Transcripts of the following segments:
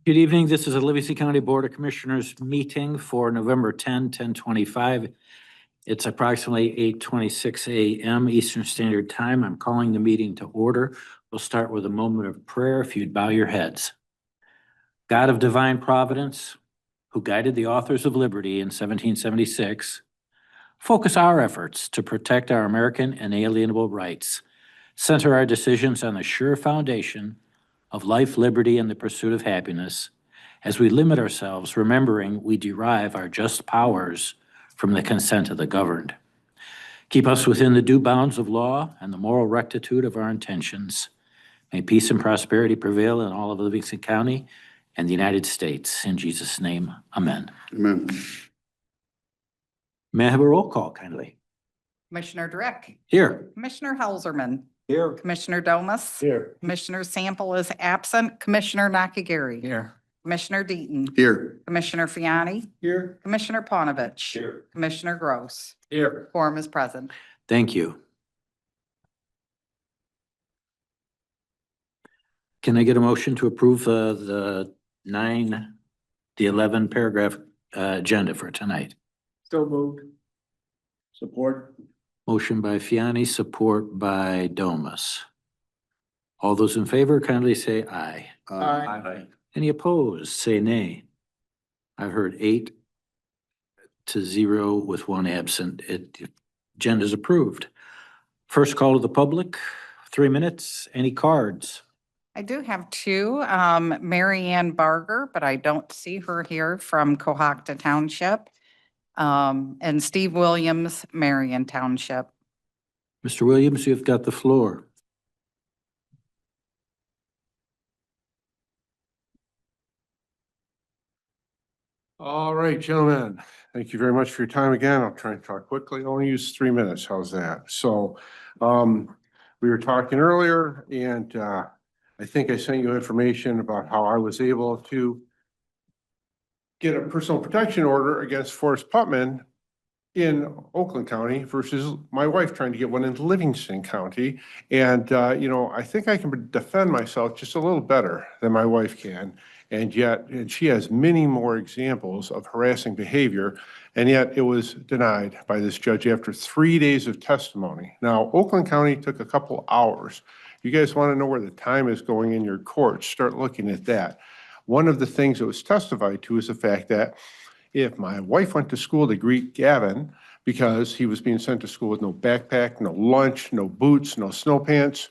Good evening. This is a Livingston County Board of Commissioners meeting for November 10/10/25. It's approximately 8:26 a.m. Eastern Standard Time. I'm calling the meeting to order. We'll start with a moment of prayer if you'd bow your heads. God of divine providence, who guided the authors of liberty in 1776, focus our efforts to protect our American inalienable rights. Center our decisions on the sure foundation of life, liberty, and the pursuit of happiness, as we limit ourselves, remembering we derive our just powers from the consent of the governed. Keep us within the due bounds of law and the moral rectitude of our intentions. May peace and prosperity prevail in all of Livingston County and the United States. In Jesus' name, amen. Amen. May I have a roll call, kindly? Commissioner Dreck, Here. Commissioner Helserman, Here. Commissioner Domas, Here. Commissioner Sample is absent, Commissioner Nakagiri, Here. Commissioner Deaton, Here. Commissioner Fiani, Here. Commissioner Panovich, Here. Commissioner Gross. Here. Quorum is present. Thank you. Can I get a motion to approve the 11 paragraph agenda for tonight? So moved. Support. Motion by Fiani, support by Domas. All those in favor kindly say aye. Aye. Any opposed, say nay. I've heard 8-0 with one absent. Agenda is approved. First call to the public, 3 minutes. Any cards? I do have two, Mary Ann Barger, but I don't see her here from Cohocton Township. And Steve Williams, Marion Township. Mr. Williams, you've got the floor. All right, gentlemen, thank you very much for your time again. I'll try and talk quickly. I'll only use 3 minutes. How's that? So we were talking earlier and I think I sent you information about how I was able to get a personal protection order against Forrest Putman in Oakland County versus my wife trying to get one in Livingston County. And, I think I can defend myself just a little better than my wife can. And she has many more examples of harassing behavior. And yet it was denied by this judge after 3 days of testimony. Now, Oakland County took a couple hours. You guys want to know where the time is going in your courts, start looking at that. One of the things that was testified to is the fact that if my wife went to school to greet Gavin because he was being sent to school with no backpack, no lunch, no boots, no snow pants,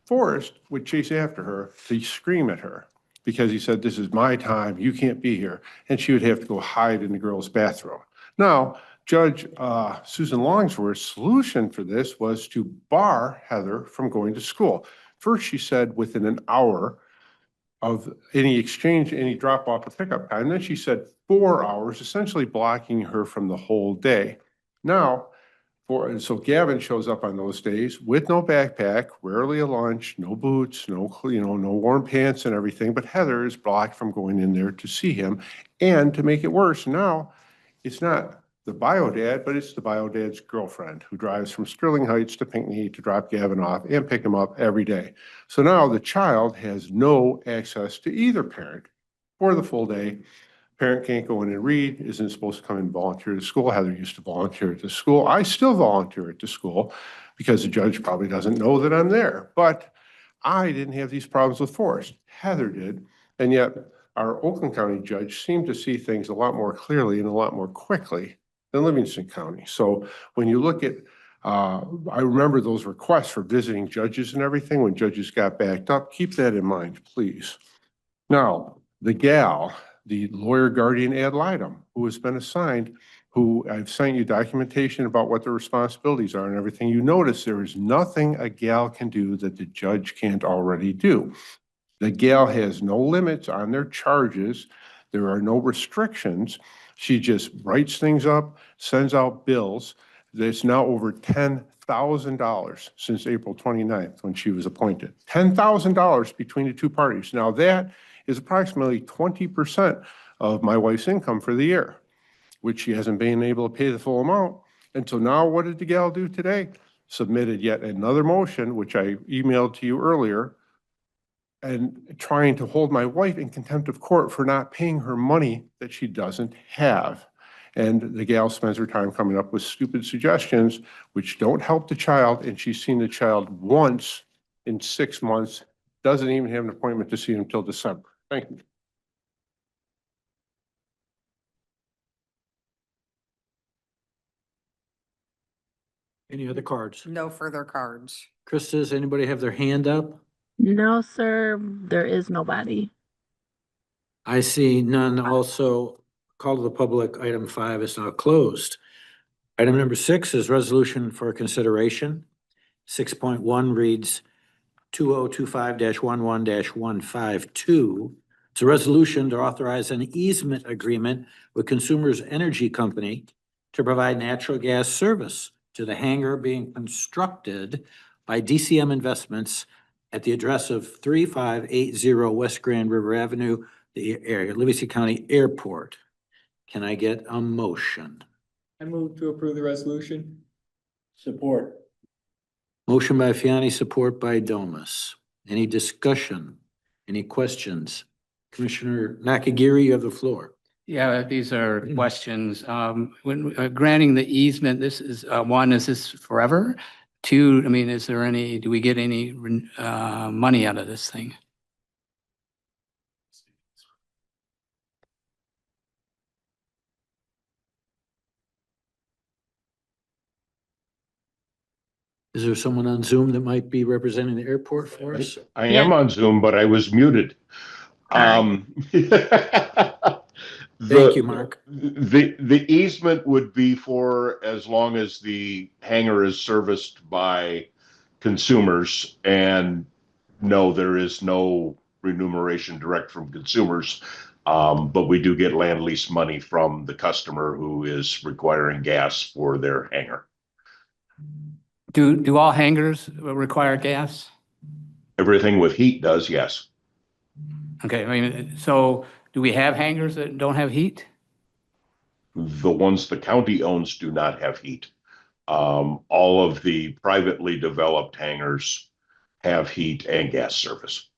Forrest would chase after her to scream at her because he said, "This is my time, you can't be here." And she would have to go hide in the girls' bathroom. Now, Judge Susan Longsworth's solution for this was to bar Heather from going to school. First, she said within an hour of any exchange, any drop off or pickup time. Then she said 4 hours, essentially blocking her from the whole day. Now, so Gavin shows up on those days with no backpack, rarely a lunch, no boots, no warm pants and everything. But Heather is blocked from going in there to see him. And to make it worse, now it's not the bio dad, but it's the bio dad's girlfriend who drives from Sterling Heights to Pinckney to drop Gavin off and pick him up every day. So now the child has no access to either parent for the full day. Parent can't go in and read, isn't supposed to come and volunteer to school. Heather used to volunteer at the school. I still volunteer at the school because the judge probably doesn't know that I'm there. But I didn't have these problems with Forrest. Heather did. And yet our Oakland County judge seemed to see things a lot more clearly and a lot more quickly than Livingston County. So when you look at, I remember those requests for visiting judges and everything when judges got backed up. Keep that in mind, please. Now, the gal, the lawyer guardian ad litem, who has been assigned, who I've sent you documentation about what the responsibilities are and everything. You notice there is nothing a gal can do that the judge can't already do. The gal has no limits on their charges. There are no restrictions. She just writes things up, sends out bills. There's now over $10,000 since April 29th when she was appointed. $10,000 between the two parties. Now that is approximately 20% of my wife's income for the year, which she hasn't been able to pay the full amount. And so now what did the gal do today? Submitted yet another motion, which I emailed to you earlier, and trying to hold my wife in contempt of court for not paying her money that she doesn't have. And the gal spends her time coming up with stupid suggestions which don't help the child, and she's seen the child once in 6 months, doesn't even have an appointment to see him until December. Thank you. Any other cards? No further cards. Krista, does anybody have their hand up? No, sir, there is nobody. I see none. Also, call to the public, item 5 is now closed. Item number 6 is resolution for consideration. 6.1 reads 2025-11-152. It's a resolution to authorize an easement agreement with Consumers Energy Company to provide natural gas service to the hangar being constructed by DCM Investments at the address of 3580 West Grand River Avenue, the area, Livingston County Airport. Can I get a motion? I move to approve the resolution. Support. Motion by Fiani, support by Domas. Any discussion? Any questions? Commissioner Nakagiri, you have the floor. Yeah, these are questions. When granting the easement, this is, one, is this forever? Two, I mean, is there any, do we get any money out of this thing? Is there someone on Zoom that might be representing the airport for us? I am on Zoom, but I was muted. Hi. Thank you, Mark. The easement would be for as long as the hangar is serviced by consumers, and no, there is no remuneration direct from consumers. But we do get land lease money from the customer who is requiring gas for their hangar. Do all hangars require gas? Everything with heat does, yes. Okay, I mean, so do we have hangars that don't have heat? The ones the county owns do not have heat. All of the privately developed hangars have heat and gas service.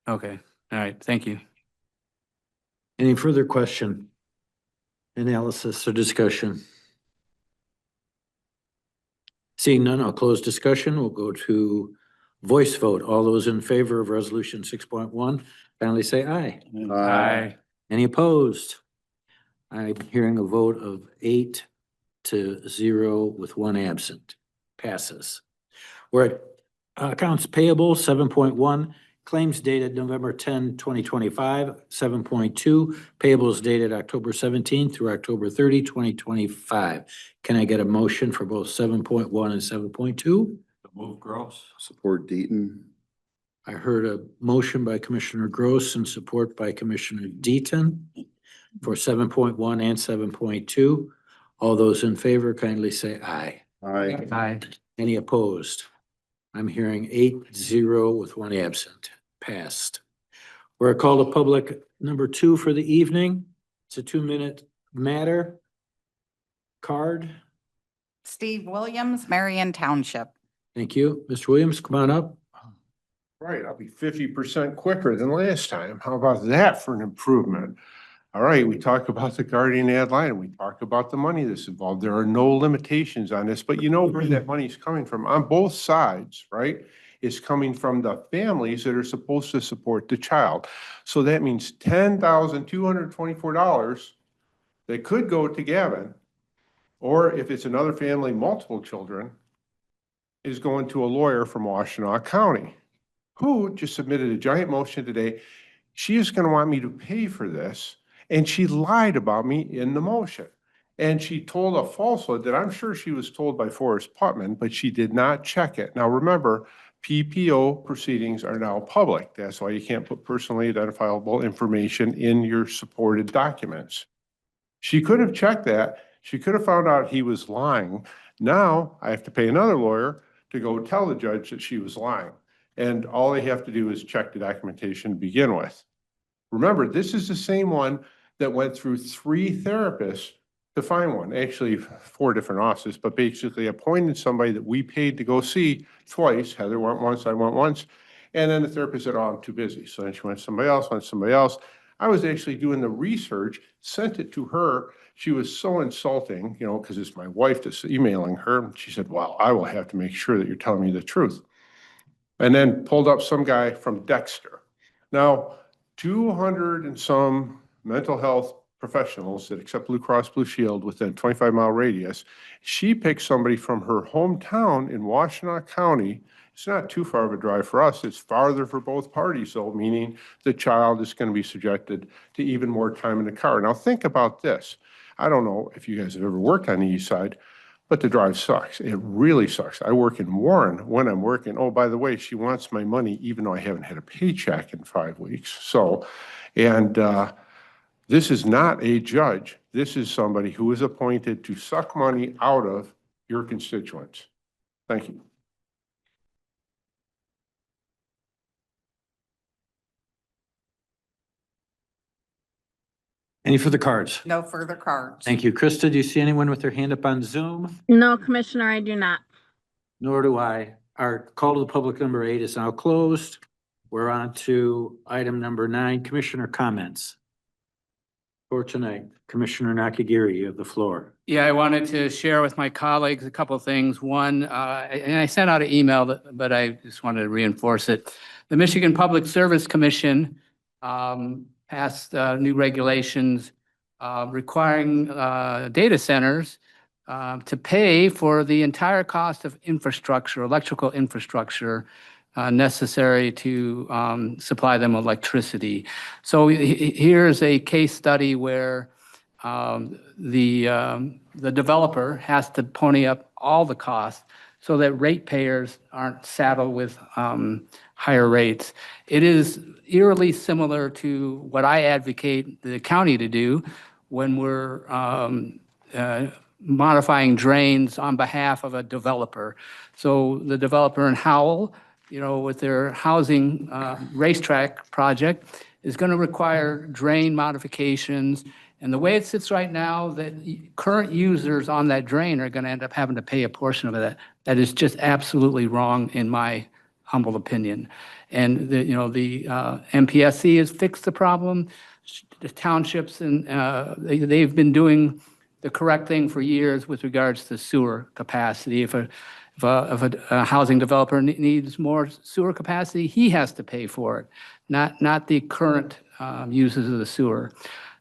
Okay, all right, thank you. Any further question, analysis, or discussion? Seeing none, I'll close discussion. We'll go to voice vote. All those in favor of resolution 6.1, kindly say aye. Aye. Any opposed? I'm hearing a vote of 8-0 with 1 absent. Passes. We're at accounts payable 7.1, claims dated November 10, 2025. 7.2, payables dated October 17 through October 30, 2025. Can I get a motion for both 7.1 and 7.2? Move Gross. Support Deaton. I heard a motion by Commissioner Gross and support by Commissioner Deaton for 7.1 and 7.2. All those in favor kindly say aye. Aye. Aye. Any opposed? I'm hearing 8-0 with 1 absent. Passed. We're at call to public number 2 for the evening. It's a 2-minute matter. Card. Steve Williams, Marion Township. Thank you. Mr. Williams, come on up. Right, I'll be 50% quicker than last time. How about that for an improvement? All right, we talked about the guardian ad line, and we talked about the money that's involved. There are no limitations on this, but you know where that money is coming from on both sides, right? It's coming from the families that are supposed to support the child. So that means $10,224 that could go to Gavin, or if it's another family, multiple children, is going to a lawyer from Washtenaw County, who just submitted a giant motion today. She is going to want me to pay for this, and she lied about me in the motion. And she told a falsehood that I'm sure she was told by Forrest Putman, but she did not check it. Now remember, PPO proceedings are now public. That's why you can't put personally identifiable information in your supported documents. She could have checked that. She could have found out he was lying. Now I have to pay another lawyer to go tell the judge that she was lying. And all they have to do is check the documentation to begin with. Remember, this is the same one that went through 3 therapists to find one, actually 4 different offices, but basically appointed somebody that we paid to go see twice. Heather went once, I went once, And then the therapist said, oh, I'm too busy. So then she went to somebody else, I was actually doing the research, sent it to her. She was so insulting, because it's my wife that's emailing her. She said, well, I will have to make sure that you're telling me the truth. And then pulled up some guy from Dexter. Now, 200 and some mental health professionals that accept Blue Cross Blue Shield within 25-mile radius. She picked somebody from her hometown in Washtenaw County. It's not too far of a drive for us. It's farther for both parties, though, meaning the child is going to be subjected to even more time in the car. Now, think about this. I don't know if you guys have ever worked on the east side, but the drive sucks. It really sucks. I work in Warren when I'm working. Oh, by the way, she wants my money even though I haven't had a paycheck in 5 weeks. So, and this is not a judge. This is somebody who is appointed to suck money out of your constituents. Thank you. Any further cards? No further cards. Thank you. Krista, do you see anyone with their hand up on Zoom? No, Commissioner, I do not. Nor do I. Our call to the public number 8 is now closed. We're on to item number 9, commissioner comments. For tonight, Commissioner Nakagiri, you have the floor. Yeah, I wanted to share with my colleagues a couple of things. One, and I sent out an email, but I just wanted to reinforce it. The Michigan Public Service Commission passed new regulations requiring data centers to pay for the entire cost of infrastructure, electrical infrastructure necessary to supply them electricity. So here's a case study where the developer has to pony up all the costs so that ratepayers aren't saddled with higher rates. It is eerily similar to what I advocate the county to do when we're modifying drains on behalf of a developer. So the developer in Howell, with their housing racetrack project, is going to require drain modifications. And the way it sits right now, that current users on that drain are going to end up having to pay a portion of it. That is just absolutely wrong, in my humble opinion. And the MPSC has fixed the problem. The townships and they've been doing the correct thing for years with regards to sewer capacity. If a housing developer needs more sewer capacity, he has to pay for it, not the current users of the sewer.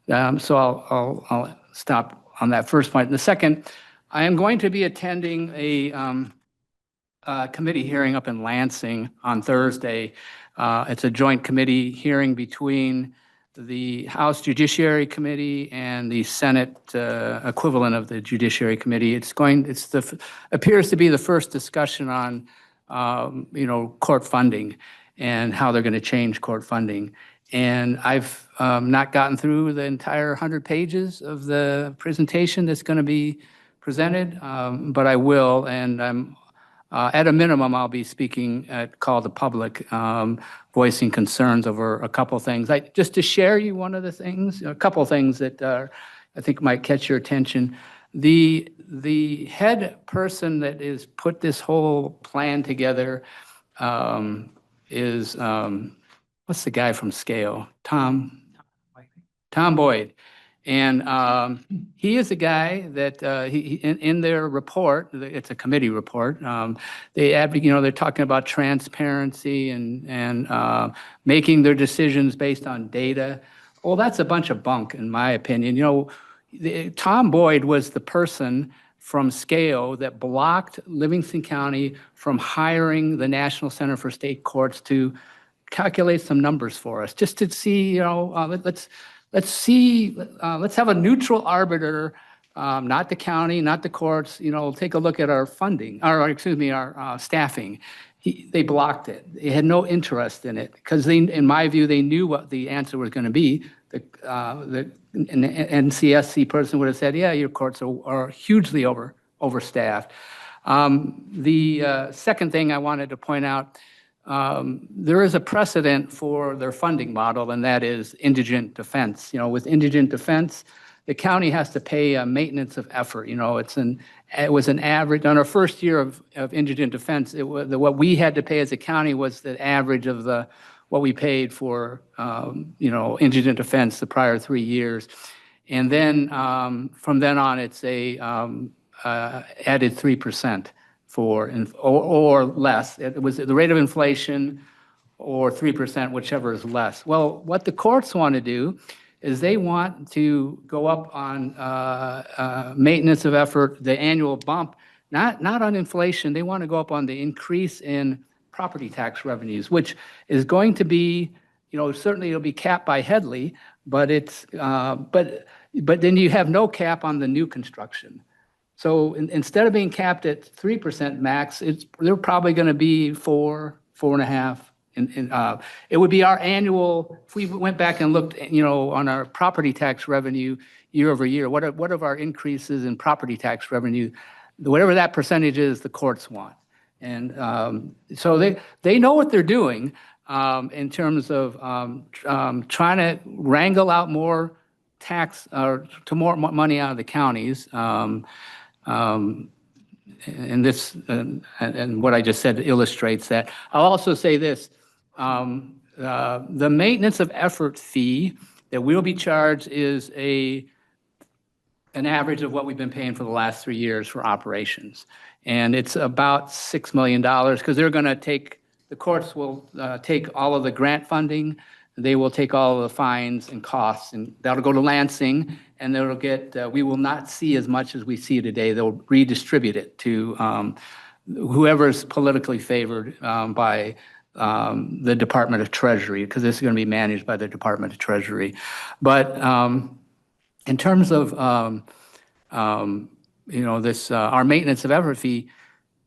So I'll stop on that first point. And the second, I am going to be attending a committee hearing up in Lansing on Thursday. It's a joint committee hearing between the House Judiciary Committee and the Senate equivalent of the Judiciary Committee. Appears to be the first discussion on, court funding and how they're going to change court funding. And I've not gotten through the entire 100 pages of the presentation that's going to be presented, but I will. And I'm at a minimum, I'll be speaking at Call to Public, voicing concerns over a couple things. Just to share you one of the things, a couple things that I think might catch your attention. The head person that is put this whole plan together is, what's the guy from Scale? Tom Boyd. And he is a guy that in their report, it's a committee report, they're talking about transparency and making their decisions based on data. Well, that's a bunch of bunk, in my opinion. Tom Boyd was the person from Scale that blocked Livingston County from hiring the National Center for State Courts to calculate some numbers for us, just to see, let's have a neutral arbiter, not the county, not the courts, take a look at our funding, our staffing. They blocked it. They had no interest in it because in my view, they knew what the answer was going to be. The NCSC person would have said, yeah, your courts are hugely overstaffed. The second thing I wanted to point out, there is a precedent for their funding model, and that is indigent defense. With indigent defense, the county has to pay a maintenance of effort. It's an it was an average, on our first year of indigent defense, what we had to pay as a county was the average of what we paid for, indigent defense the prior 3 years. And then from then on, it's added 3% or less. It was the rate of inflation or 3%, whichever is less. Well, what the courts want to do is they want to go up on maintenance of effort, the annual bump, not on inflation. They want to go up on the increase in property tax revenues, which is going to be, certainly it'll be capped by Headley, but but then you have no cap on the new construction. So instead of being capped at 3% max, they're probably going to be 4.5. It would be our annual, if we went back and looked, on our property tax revenue year over year, what of our increases in property tax revenue, whatever that percentage is, the courts want. And so they know what they're doing in terms of trying to wrangle out more tax or to more money out of the counties. And this and what I just said illustrates that. I'll also say this. The maintenance of effort fee that we'll be charged is an average of what we've been paying for the last 3 years for operations. And it's about $6 million because they're going to the courts will take all of the grant funding. They will take all of the fines and costs, and that'll go to Lansing, and we will not see as much as we see today. They'll redistribute it to whoever's politically favored by the Department of Treasury, because this is going to be managed by the Department of Treasury. But in terms of this our maintenance of effort fee,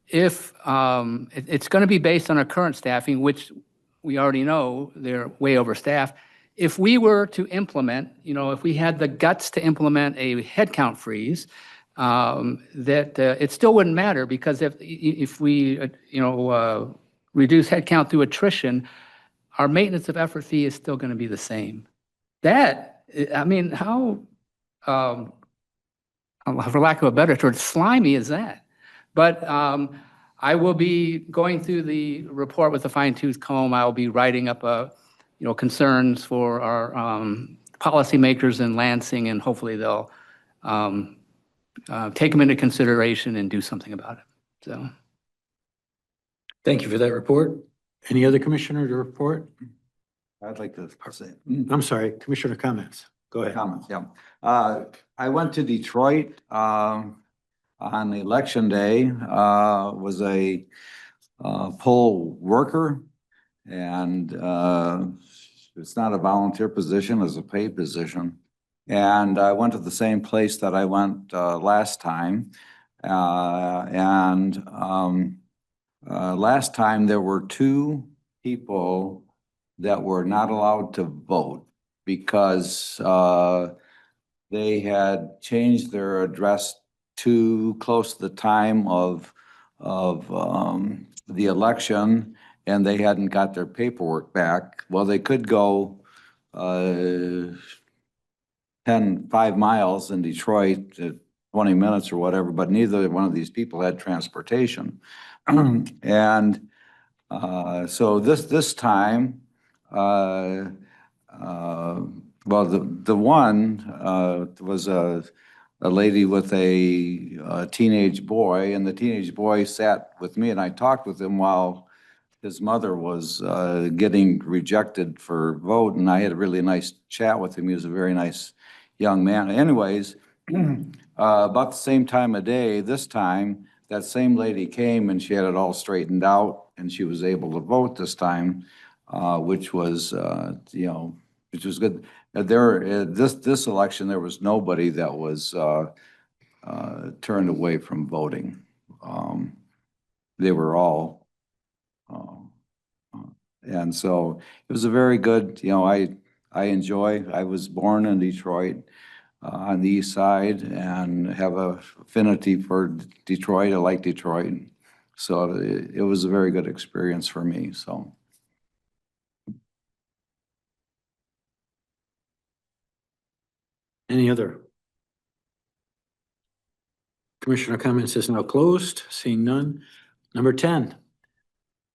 if it's going to be based on our current staffing, which we already know they're way overstaffed. If we were to implement, if we had the guts to implement a headcount freeze, that it still wouldn't matter, because if we reduce headcount through attrition, our maintenance of effort fee is still going to be the same. How, for lack of a better term, slimy is that? But I will be going through the report with a fine-tooth comb. I'll be writing up concerns for our policymakers in Lansing, and hopefully they'll take them into consideration and do something about it. So, Thank you for that report. Any other commissioner to report? I'd like to say. I'm sorry, commissioner comments. Go ahead. Comments, yeah. I went to Detroit on election day, was a poll worker, and it's not a volunteer position, it's a paid position. And I went to the same place that I went last time. Last time there were 2 people that were not allowed to vote because they had changed their address too close to the time of the election, and they hadn't got their paperwork back. Well, they could go 5 miles in Detroit, 20 minutes or whatever, but neither one of these people had transportation. And so this time, well, the one was a lady with a teenage boy, and the teenage boy sat with me, and I talked with him while his mother was getting rejected for vote, and I had a really nice chat with him. He was a very nice young man. Anyways, about the same time of day, this time, that same lady came and she had it all straightened out, and she was able to vote this time, which was, which was good. This election, there was nobody that was turned away from voting. They were all, and so it was a very good, I was born in Detroit, on the east side, and have a affinity for Detroit. I like Detroit. So it was a very good experience for me, so. Any other? Commissioner comments is now closed, seeing none. Number 10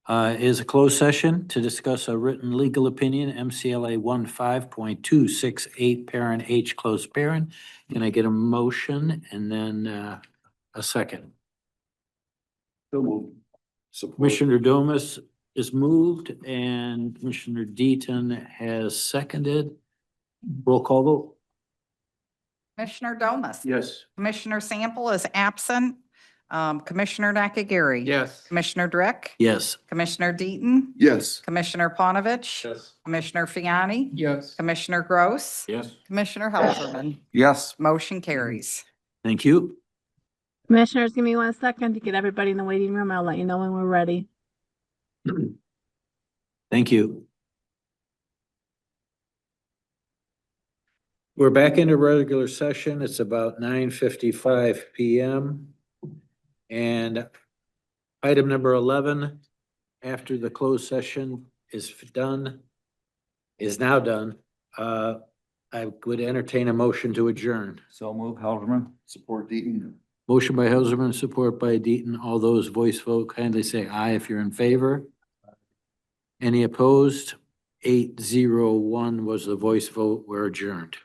is a closed session to discuss a written legal opinion, MCLA 15.268, parent H, closed parent. Can I get a motion and then a second? Commissioner Domas is moved and Commissioner Deaton has seconded. Roll call vote. Commissioner Domas. Yes. Commissioner Sample is absent. Commissioner Nakagiri. Yes. Commissioner Drick. Yes. Commissioner Deaton. Yes. Commissioner Panovich. Yes. Commissioner Fiani. Yes. Commissioner Gross. Yes. Commissioner Helserman. Yes. Motion carries. Thank you. Commissioners, give me 1 second to get everybody in the waiting room. I'll let you know when we're ready. Thank you. We're back into regular session. It's about 9:55 PM. And item number 11, after the closed session is now done, I would entertain a motion to adjourn. So move, Helderman. Support Deaton. Motion by Helserman, support by Deaton. All those voice vote, kindly say aye if you're in favor. Any opposed? 801 was the voice vote. We're adjourned.